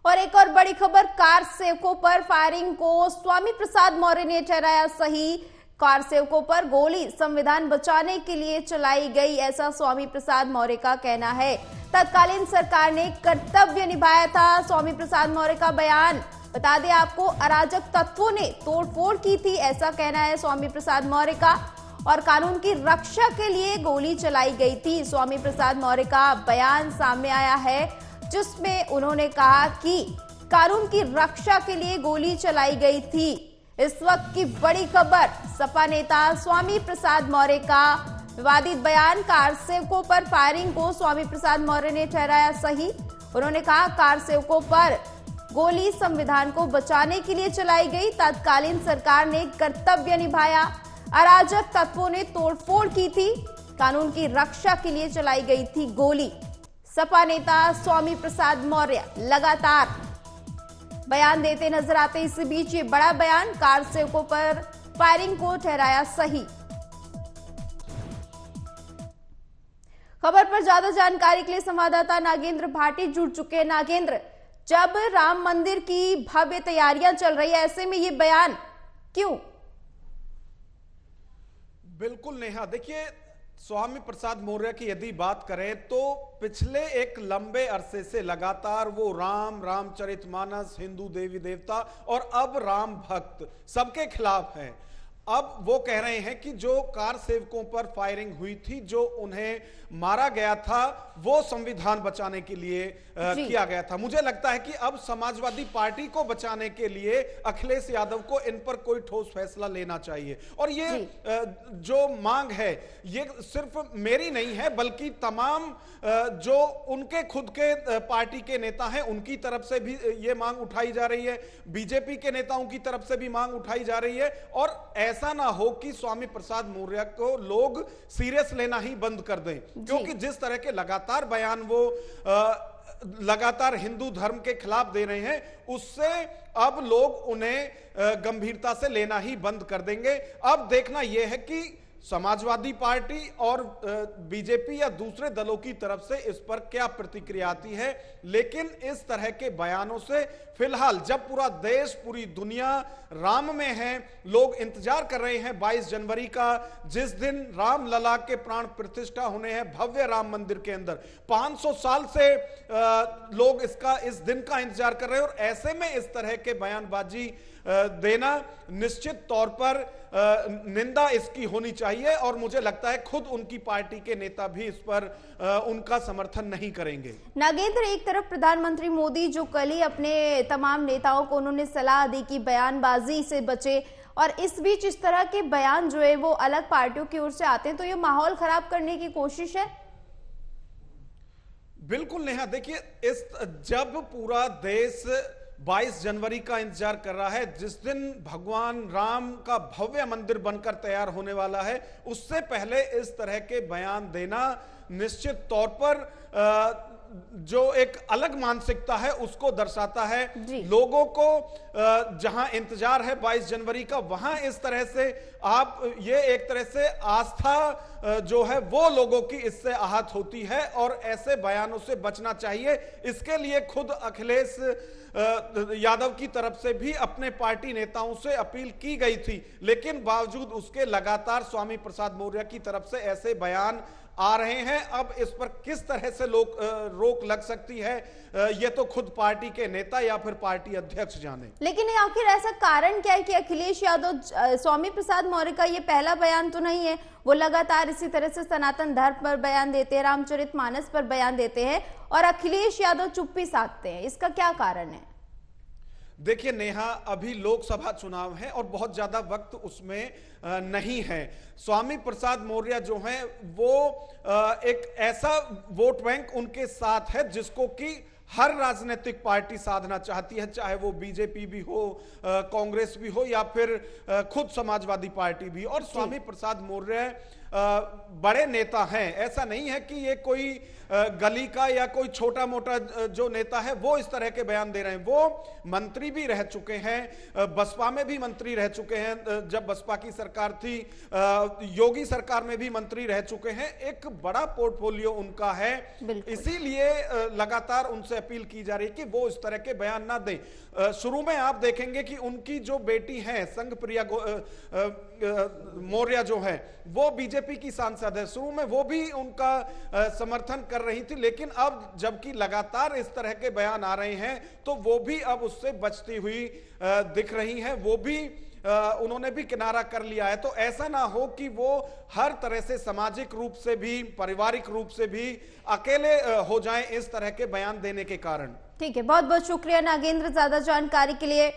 और एक और बड़ी खबर, कार सेवकों पर फायरिंग को स्वामी प्रसाद मौर्य ने ठहराया सही। कार सेवकों पर गोली संविधान बचाने के लिए चलाई गई, ऐसा स्वामी प्रसाद मौर्य का कहना है। तत्कालीन सरकार ने कर्तव्य निभाया था, स्वामी प्रसाद मौर्य का बयान। बता दें आपको, अराजक तत्वों ने तोड़फोड़ की थी, ऐसा कहना है स्वामी प्रसाद मौर्य का। और कानून की रक्षा के लिए गोली चलाई गई थी, स्वामी प्रसाद मौर्य का बयान सामने आया है, जिसमें उन्होंने कहा कि कानून की रक्षा के लिए गोली चलाई गई थी। इस वक्त की बड़ी खबर, सपा नेता स्वामी प्रसाद मौर्य का विवादित बयान, कार सेवकों पर फायरिंग को स्वामी प्रसाद मौर्य ने ठहराया सही। उन्होंने कहा, कार सेवकों पर गोली संविधान को बचाने के लिए चलाई गई, तत्कालीन सरकार ने कर्तव्य निभाया, अराजक तत्वों ने तोड़फोड़ की थी, कानून की रक्षा के लिए चलाई गई थी गोली। सपा नेता स्वामी प्रसाद मौर्य लगातार बयान देते नजर आते। इसी बीच ये बड़ा बयान, कार सेवकों पर फायरिंग को ठहराया सही। खबर पर ज्यादा जानकारी के लिए संवाददाता नागेंद्र भाटी जुड़ चुके हैं। नागेंद्र, जब राम मंदिर की भव्य तैयारियां चल रही है, ऐसे में ये बयान क्यों? बिल्कुल नेहा, देखिए स्वामी प्रसाद मौर्य की यदि बात करें तो पिछले एक लंबे अरसे से लगातार वो रामचरितमानस, हिंदू देवी देवता और अब राम भक्त सबके खिलाफ हैं। अब वो कह रहे हैं कि जो कार सेवकों पर फायरिंग हुई थी, जो उन्हें मारा गया था, वो संविधान बचाने के लिए किया गया था। मुझे लगता है कि अब समाजवादी पार्टी को बचाने के लिए अखिलेश यादव को इन पर कोई ठोस फैसला लेना चाहिए। और ये जो मांग है, ये सिर्फ मेरी नहीं है, बल्कि तमाम जो उनके खुद के पार्टी के नेता हैं, उनकी तरफ से भी ये मांग उठाई जा रही है, बीजेपी के नेताओं की तरफ से भी मांग उठाई जा रही है। और ऐसा ना हो कि स्वामी प्रसाद मौर्य को लोग सीरियस लेना ही बंद कर दें, क्योंकि जिस तरह के लगातार बयान वो लगातार हिंदू धर्म के खिलाफ दे रहे हैं, उससे अब लोग उन्हें गंभीरता से लेना ही बंद कर देंगे। अब देखना यह है कि समाजवादी पार्टी और बीजेपी या दूसरे दलों की तरफ से इस पर क्या प्रतिक्रिया आती है। लेकिन इस तरह के बयानों से फिलहाल, जब पूरा देश, पूरी दुनिया राम में है, लोग इंतजार कर रहे हैं 22 जनवरी का, जिस दिन रामलला के प्राण प्रतिष्ठा होने हैं भव्य राम मंदिर के अंदर। 500 साल से लोग इस दिन का इंतजार कर रहे हैं। और ऐसे में इस तरह के बयानबाजी देना निश्चित तौर पर निंदा इसकी होनी चाहिए। और मुझे लगता है खुद उनकी पार्टी के नेता भी इस पर उनका समर्थन नहीं करेंगे। नागेंद्र, एक तरफ प्रधानमंत्री मोदी जो कल ही अपने तमाम नेताओं को उन्होंने सलाह दी कि बयानबाजी से बचे, और इस बीच इस तरह के बयान जो है वो अलग पार्टियों की ओर से आते हैं, तो ये माहौल खराब करने की कोशिश है। बिल्कुल नेहा, देखिए जब पूरा देश 22 जनवरी का इंतजार कर रहा है, जिस दिन भगवान राम का भव्य मंदिर बनकर तैयार होने वाला है, उससे पहले इस तरह के बयान देना निश्चित तौर पर जो एक अलग मानसिकता है उसको दर्शाता है। लोगों को जहां इंतजार है 22 जनवरी का, वहां इस तरह से आप ये एक तरह से आस्था जो है वो लोगों की इससे आहत होती है। और ऐसे बयानों से बचना चाहिए। इसके लिए खुद अखिलेश यादव की तरफ से भी अपने पार्टी नेताओं से अपील की गई थी, लेकिन बावजूद उसके लगातार स्वामी प्रसाद मौर्य की तरफ से ऐसे बयान आ रहे हैं। अब इस पर किस तरह से रोक लग सकती है, ये तो खुद पार्टी के नेता या फिर पार्टी अध्यक्ष जाने। लेकिन आखिर ऐसा कारण क्या है कि अखिलेश यादव, स्वामी प्रसाद मौर्य का ये पहला बयान तो नहीं है, वो लगातार इसी तरह से सनातन धर्म पर बयान देते हैं, रामचरितमानस पर बयान देते हैं, और अखिलेश यादव चुप्पी साधते हैं। इसका क्या कारण है? देखिए नेहा, अभी लोकसभा चुनाव है और बहुत ज्यादा वक्त उसमें नहीं है। स्वामी प्रसाद मौर्य जो हैं वो एक ऐसा वोट बैंक उनके साथ है जिसको कि हर राजनीतिक पार्टी साधना चाहती है, चाहे वो बीजेपी भी हो, कांग्रेस भी हो, या फिर खुद समाजवादी पार्टी भी। और स्वामी प्रसाद मौर्य बड़े नेता हैं, ऐसा नहीं है कि ये कोई गली का या कोई छोटा मोटा जो नेता है वो इस तरह के बयान दे रहे हैं। वो मंत्री भी रह चुके हैं, बसपा में भी मंत्री रह चुके हैं, जब बसपा की सरकार थी, योगी सरकार में भी मंत्री रह चुके हैं, एक बड़ा पोर्टफोलियो उनका है। इसीलिए लगातार उनसे अपील की जा रही है कि वो इस तरह के बयान ना दें। शुरू में आप देखेंगे कि उनकी जो बेटी है संघप्रिया मौर्य जो है वो बीजेपी की सांसद है, शुरू में वो भी उनका समर्थन कर रही थी, लेकिन अब जबकि लगातार इस तरह के बयान आ रहे हैं तो वो भी अब उससे बचती हुई दिख रही हैं, वो भी उन्होंने भी किनारा कर लिया है। तो ऐसा ना हो कि वो हर तरह से सामाजिक रूप से भी पारिवारिक रूप से भी अकेले हो जाएं इस तरह के बयान देने के कारण। ठीक है, बहुत बहुत शुक्रिया नागेंद्र ज्यादा जानकारी के लिए।